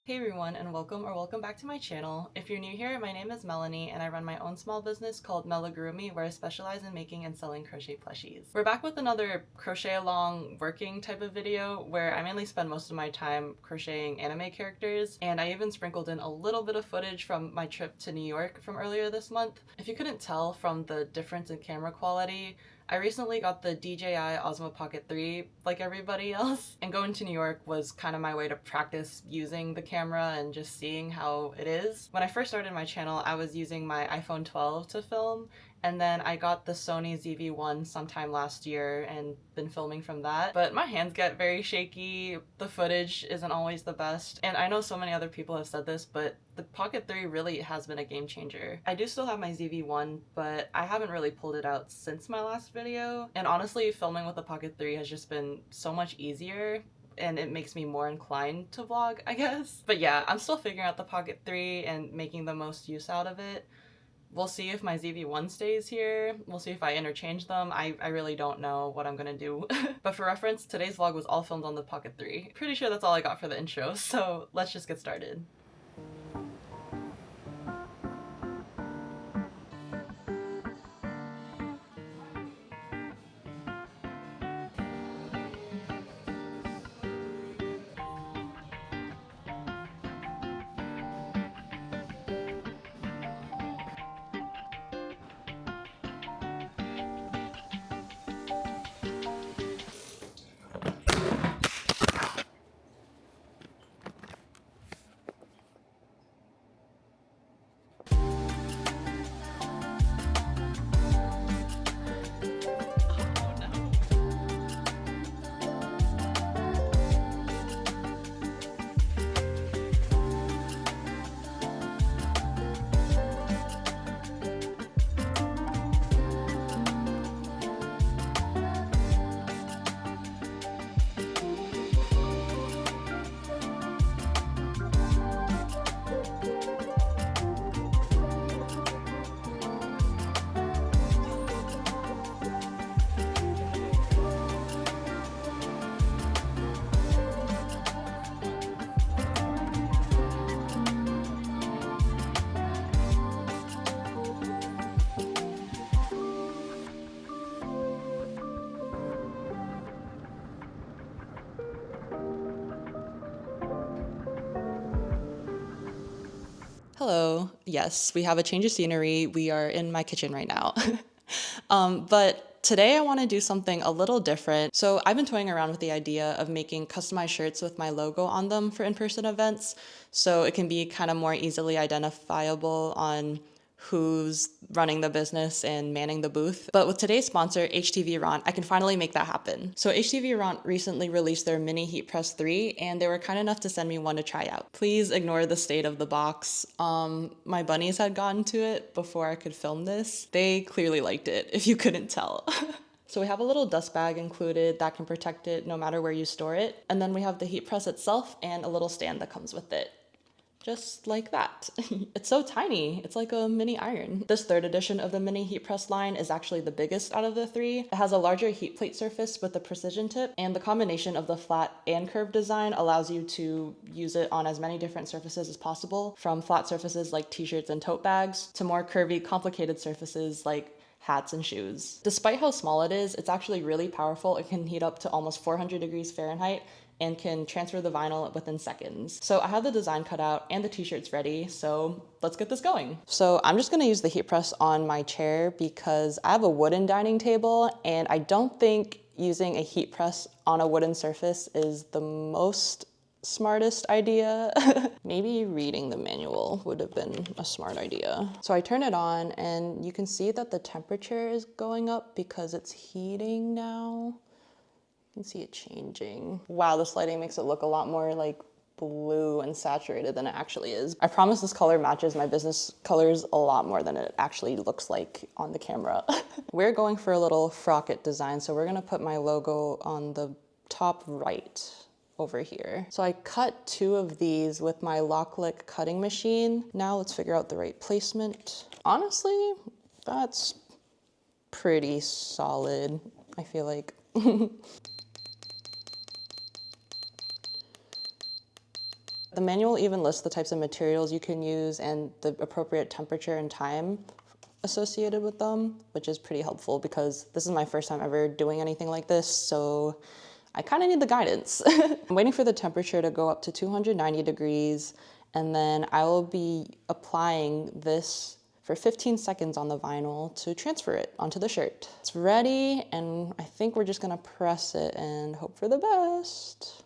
Hey everyone, and welcome back to my channel. If you're new here, my name is Melanie and I run my own small business called amigurumi where I specialize in making and selling crochet plushies. We're back with another crochet along working type of video where I mainly spend most of my time crocheting anime characters, and I even sprinkled in a little bit of footage from my trip to New York from earlier this month. If you couldn't tell from the difference in camera quality, I recently got the DJI Osmo Pocket 3 like everybody else, and going to New York was kind of my way to practice using the camera and just seeing how it is. When I first started my channel, I was using my iPhone 12 to film, and then I got the Sony ZV-1 sometime last year and been filming from that. But my hands get very shaky, the footage isn't always the best, and I know so many other people have said this, but the Pocket 3 really has been a game changer. I do still have my ZV-1, but I haven't really pulled it out since my last video, and honestly, filming with the Pocket 3 has just been so much easier and it makes me more inclined to vlog, I guess. But yeah, I'm still figuring out the Pocket 3 and making the most use out of it. We'll see if my ZV-1 stays here. We'll see if I interchange them. I really don't know what I'm gonna do. But for reference, today's vlog was all filmed on the Pocket 3. Pretty sure that's all I got for the intro, so let's just get started. Hello. Yes, we have a change of scenery. We are in my kitchen right now. But today I want to do something a little different. So I've been toying around with the idea of making customized shirts with my logo on them for in-person events, so it can be kind of more easily identifiable on who's running the business and manning the booth. But with today's sponsor, HTV Ront, I can finally make that happen. So HTV Ront recently released their Mini Heat Press 3, and they were kind enough to send me one to try out. Please ignore the state of the box. My bunnies had gotten to it before I could film this. They clearly liked it, if you couldn't tell. So we have a little dust bag included that can protect it no matter where you store it. And then we have the heat press itself and a little stand that comes with it. Just like that. It's so tiny. It's like a mini iron. This third edition of the mini heat press line is actually the biggest out of the three. It has a larger heat plate surface with a precision tip, and the combination of the flat and curved design allows you to use it on as many different surfaces as possible, from flat surfaces like t-shirts and tote bags to more curvy, complicated surfaces like hats and shoes. Despite how small it is, it's actually really powerful. It can heat up to almost 400 degrees Fahrenheit and can transfer the vinyl within seconds. So I have the design cut out and the t-shirts ready, so let's get this going. So I'm just gonna use the heat press on my chair because I have a wooden dining table and I don't think using a heat press on a wooden surface is the most smartest idea. Maybe reading the manual would have been a smart idea. So I turn it on and you can see that the temperature is going up because it's heating now. You can see it changing. Wow, this lighting makes it look a lot more like blue and saturated than it actually is. I promise this color matches my business colors a lot more than it actually looks like on the camera. We're going for a little frocket design, so we're gonna put my logo on the top right over here. So I cut 2 of these with my Locklick cutting machine. Now let's figure out the right placement. Honestly, that's pretty solid, I feel like. The manual even lists the types of materials you can use and the appropriate temperature and time associated with them, which is pretty helpful because this is my first time ever doing anything like this, so I kind of need the guidance. I'm waiting for the temperature to go up to 290 degrees, and then I will be applying this for 15 seconds on the vinyl to transfer it onto the shirt. It's ready, and I think we're just gonna press it and hope for the best.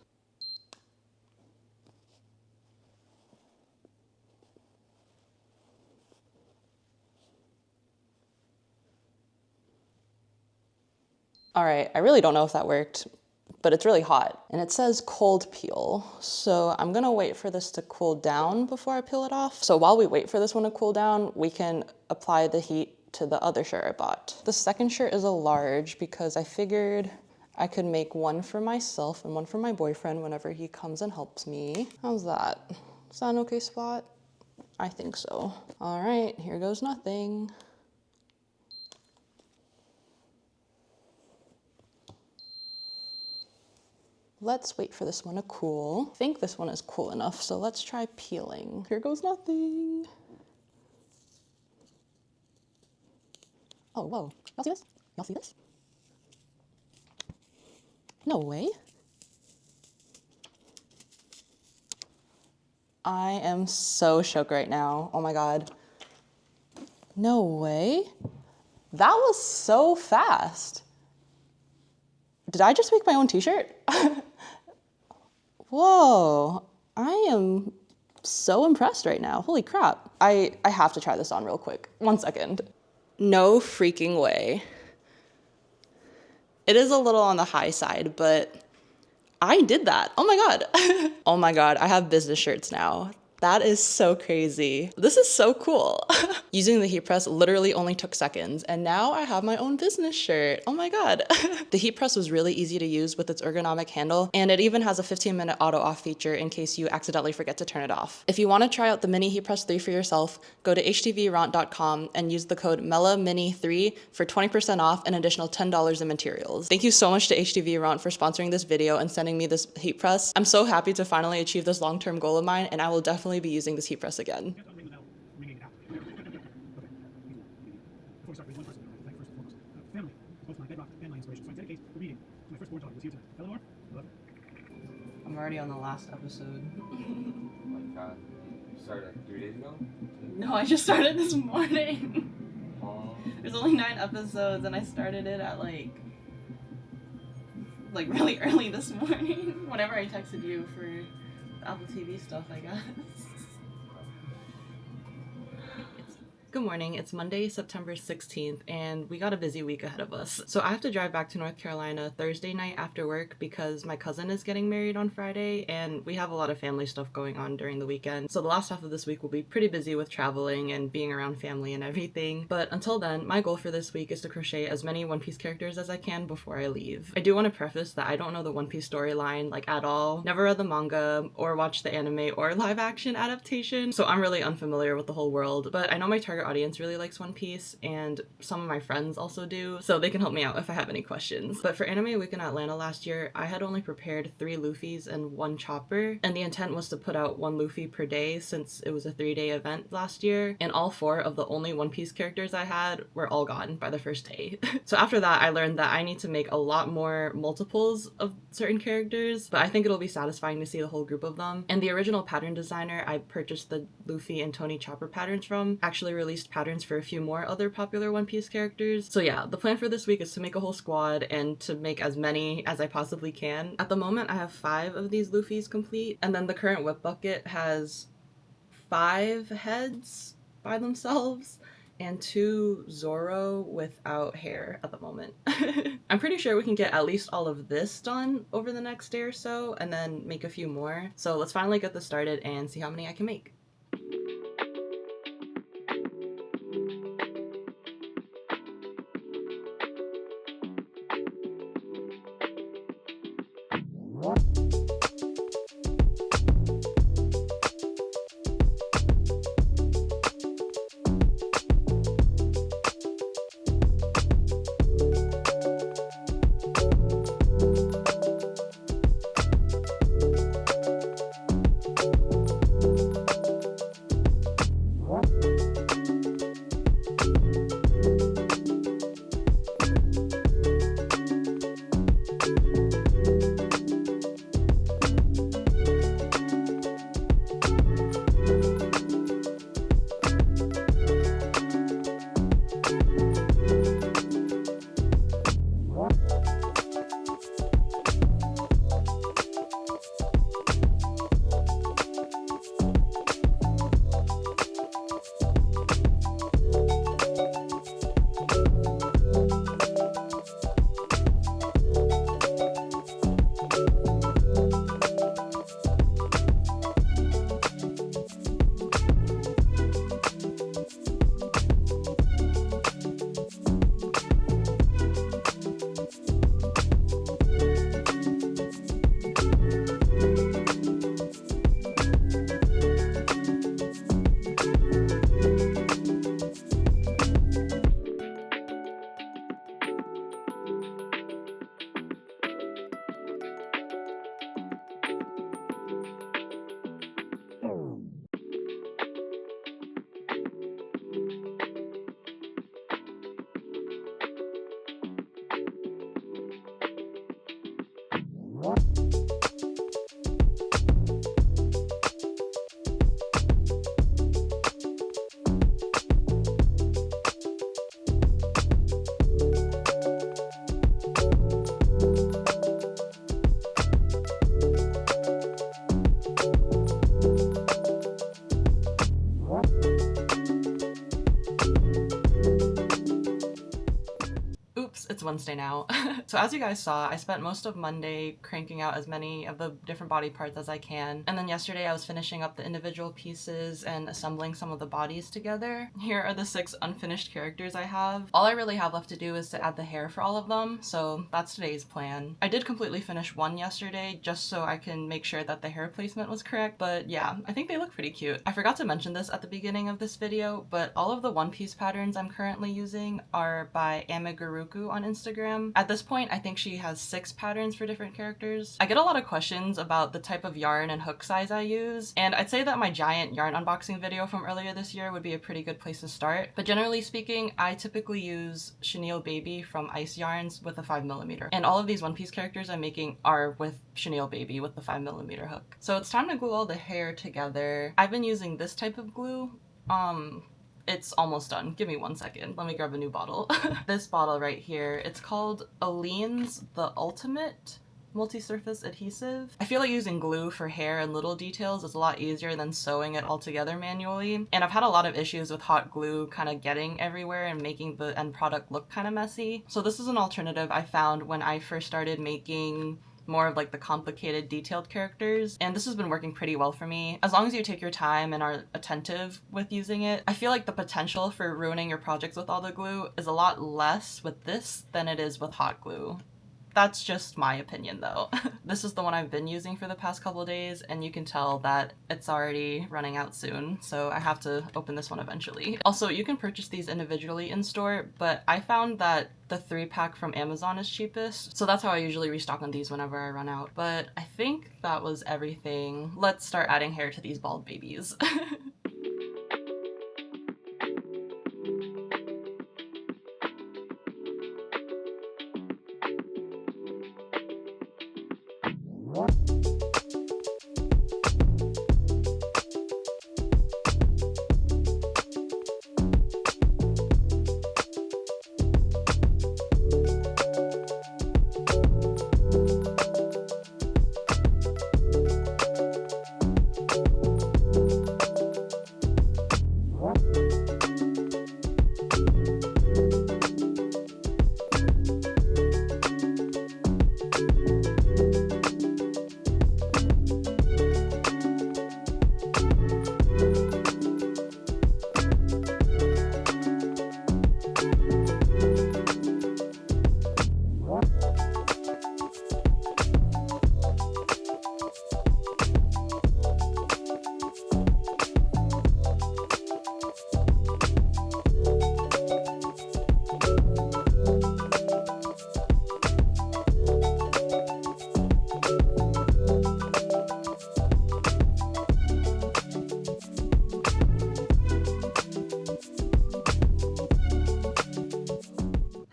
All right, I really don't know if that worked, but it's really hot. And it says cold peel. So I'm gonna wait for this to cool down before I peel it off. So while we wait for this one to cool down, we can apply the heat to the other shirt I bought. The second shirt is a large because I figured I could make one for myself and one for my boyfriend whenever he comes and helps me. How's that? Is that an okay spot? I think so. All right, here goes nothing. Let's wait for this one to cool. I think this one is cool enough, so let's try peeling. Here goes nothing. Oh, whoa. Y'all see this? Y'all see this? No way. I am so shook right now. Oh my God. No way. That was so fast. Did I just make my own t-shirt? Whoa, I am so impressed right now. Holy crap. I have to try this on real quick. 1 second. No freaking way. It is a little on the high side, but I did that. Oh my God. Oh my God, I have business shirts now. That is so crazy. This is so cool. Using the heat press literally only took seconds, and now I have my own business shirt. Oh my God. The heat press was really easy to use with its ergonomic handle, and it even has a 15-minute auto off feature in case you accidentally forget to turn it off. If you want to try out the Mini Heat Press 3 for yourself, go to htvront.com and use the code MELAMINI3 for 20% off an additional $10 in materials. Thank you so much to HTVRont for sponsoring this video and sending me this heat press. I'm so happy to finally achieve this long-term goal of mine, and I will definitely be using this heat press again. I'm already on the last episode. Oh my God. You started like 3 days ago? No, I just started this morning. Oh. There's only 9 episodes, and I started it at like really early this morning. Whenever I texted you for the Apple TV stuff, I guess. Good morning, it's Monday, September 16th, and we got a busy week ahead of us. So I have to drive back to North Carolina Thursday night after work because my cousin is getting married on Friday, and we have a lot of family stuff going on during the weekend. So the last half of this week will be pretty busy with traveling and being around family and everything. But until then, my goal for this week is to crochet as many One Piece characters as I can before I leave. I do want to preface that I don't know the One Piece storyline like at all. Never read the manga or watched the anime or live action adaptation, so I'm really unfamiliar with the whole world, but I know my target audience really likes One Piece, and some of my friends also do, so they can help me out if I have any questions. But for Anime Week in Atlanta last year, I had only prepared 3 Luffys and 1 Chopper, and the intent was to put out 1 Luffy per day since it was a 3-day event last year, and all 4 of the only One Piece characters I had were all gone by the first day. So after that, I learned that I need to make a lot more multiples of certain characters, but I think it'll be satisfying to see the whole group of them. And the original pattern designer I purchased the Luffy and Tony Chopper patterns from actually released patterns for a few more other popular One Piece characters. So yeah, the plan for this week is to make a whole squad and to make as many as I possibly can. At the moment, I have 5 of these Luffys complete, and then the current whip bucket has 5 heads by themselves and 2 Zoro without hair at the moment. I'm pretty sure we can get at least all of this done over the next day or so, and then make a few more. So let's finally get this started and see how many I can make. Oops, it's Wednesday now. So as you guys saw, I spent most of Monday cranking out as many of the different body parts as I can. And then yesterday I was finishing up the individual pieces and assembling some of the bodies together. Here are the 6 unfinished characters I have. All I really have left to do is to add the hair for all of them, so that's today's plan. I did completely finish one yesterday just so I can make sure that the hair placement was correct, but yeah, I think they look pretty cute. I forgot to mention this at the beginning of this video, but all of the One Piece patterns I'm currently using are by amigurumi on Instagram. At this point, I think she has 6 patterns for different characters. I get a lot of questions about the type of yarn and hook size I use, and I'd say that my giant yarn unboxing video from earlier this year would be a pretty good place to start. But generally speaking, I typically use Chenille Baby from Ice Yarns with a 5mm. And all of these One Piece characters I'm making are with Chenille Baby with the 5mm hook. So it's time to glue all the hair together. I've been using this type of glue. It's almost done. Give me 1 second. Let me grab a new bottle. This bottle right here, it's called Aleene's The Ultimate Multi-Surface Adhesive. I feel like using glue for hair and little details is a lot easier than sewing it all together manually. And I've had a lot of issues with hot glue kind of getting everywhere and making the end product look kind of messy. So this is an alternative I found when I first started making more of like the complicated detailed characters, and this has been working pretty well for me. As long as you take your time and are attentive with using it, I feel like the potential for ruining your projects with all the glue is a lot less with this than it is with hot glue. That's just my opinion though. This is the one I've been using for the past couple days, and you can tell that it's already running out soon, so I have to open this one eventually. Also, you can purchase these individually in store, but I found that the 3-pack from Amazon is cheapest, so that's how I usually restock on these whenever I run out. But I think that was everything. Let's start adding hair to these bald babies.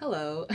Hello.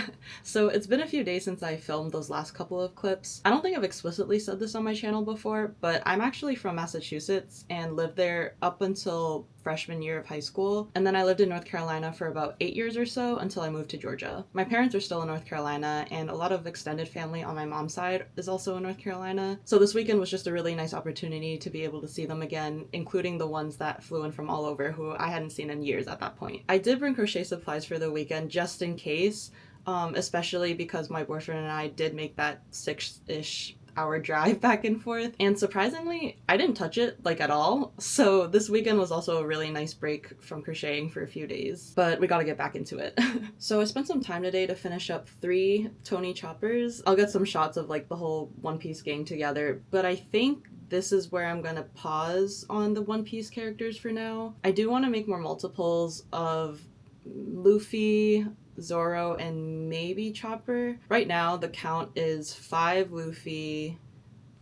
So it's been a few days since I filmed those last couple of clips. I don't think I've explicitly said this on my channel before, but I'm actually from Massachusetts and lived there up until freshman year of high school. And then I lived in North Carolina for about 8 years or so until I moved to Georgia. My parents are still in North Carolina, and a lot of extended family on my mom's side is also in North Carolina. So this weekend was just a really nice opportunity to be able to see them again, including the ones that flew in from all over who I hadn't seen in years at that point. I did bring crochet supplies for the weekend just in case, especially because my boyfriend and I did make that 6-ish hour drive back and forth, and surprisingly I didn't touch it like at all. So this weekend was also a really nice break from crocheting for a few days, but we gotta get back into it. So I spent some time today to finish up 3 Tony choppers. I'll get some shots of like the whole One Piece gang together, but I think this is where I'm gonna pause on the One Piece characters for now. I do want to make more multiples of Luffy, Zoro, and maybe Chopper. Right now the count is 5 Luffy,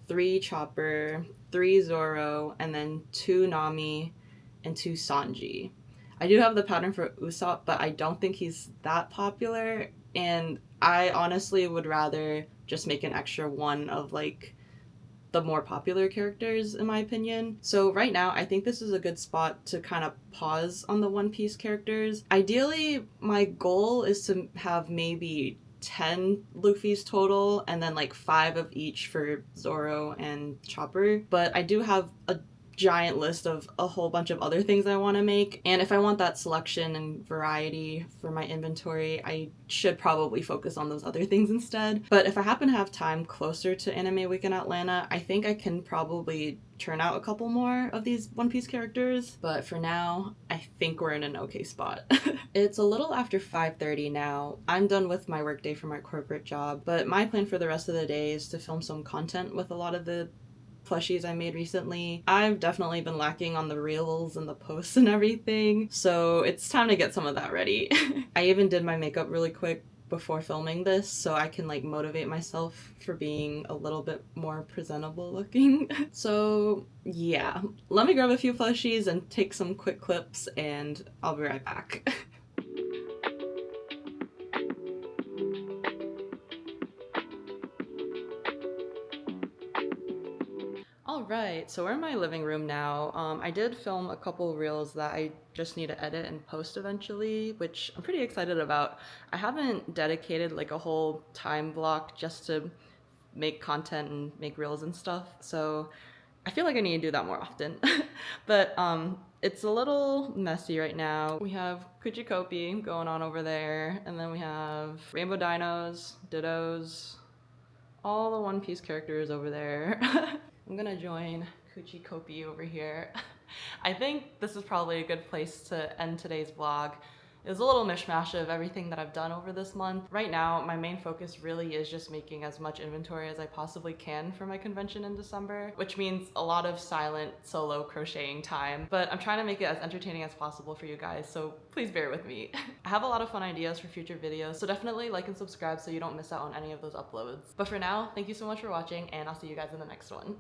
3 Chopper, 3 Zoro, and then 2 Nami and 2 Sanji. I do have the pattern for Usopp, but I don't think he's that popular. And I honestly would rather just make an extra one of like the more popular characters, in my opinion. So right now, I think this is a good spot to kind of pause on the One Piece characters. Ideally, my goal is to have maybe 10 Luffy's total and then like 5 of each for Zoro and Chopper. But I do have a giant list of a whole bunch of other things I want to make. And if I want that selection and variety for my inventory, I should probably focus on those other things instead. But if I happen to have time closer to Anime Week in Atlanta, I think I can probably turn out a couple more of these One Piece characters. But for now, I think we're in an okay spot. It's a little after 5:30 now. I'm done with my workday for my corporate job, but my plan for the rest of the day is to film some content with a lot of the plushies I made recently. I've definitely been lacking on the reels and the posts and everything, so it's time to get some of that ready. I even did my makeup really quick before filming this so I can like motivate myself for being a little bit more presentable looking. So yeah, let me grab a few plushies and take some quick clips and I'll be right back. All right, so we're in my living room now. I did film a couple reels that I just need to edit and post eventually, which I'm pretty excited about. I haven't dedicated like a whole time block just to make content and make reels and stuff, so I feel like I need to do that more often. But it's a little messy right now. We have Kuchikopi going on over there, and then we have Rainbow Dinos, Dittos, all the One Piece characters over there. I'm gonna join Kuchi Kopi over here. I think this is probably a good place to end today's vlog. It was a little mishmash of everything that I've done over this month. Right now, my main focus really is just making as much inventory as I possibly can for my convention in December, which means a lot of silent solo crocheting time. But I'm trying to make it as entertaining as possible for you guys, so please bear with me. I have a lot of fun ideas for future videos, so definitely like and subscribe so you don't miss out on any of those uploads. But for now, thank you so much for watching, and I'll see you guys in the next one.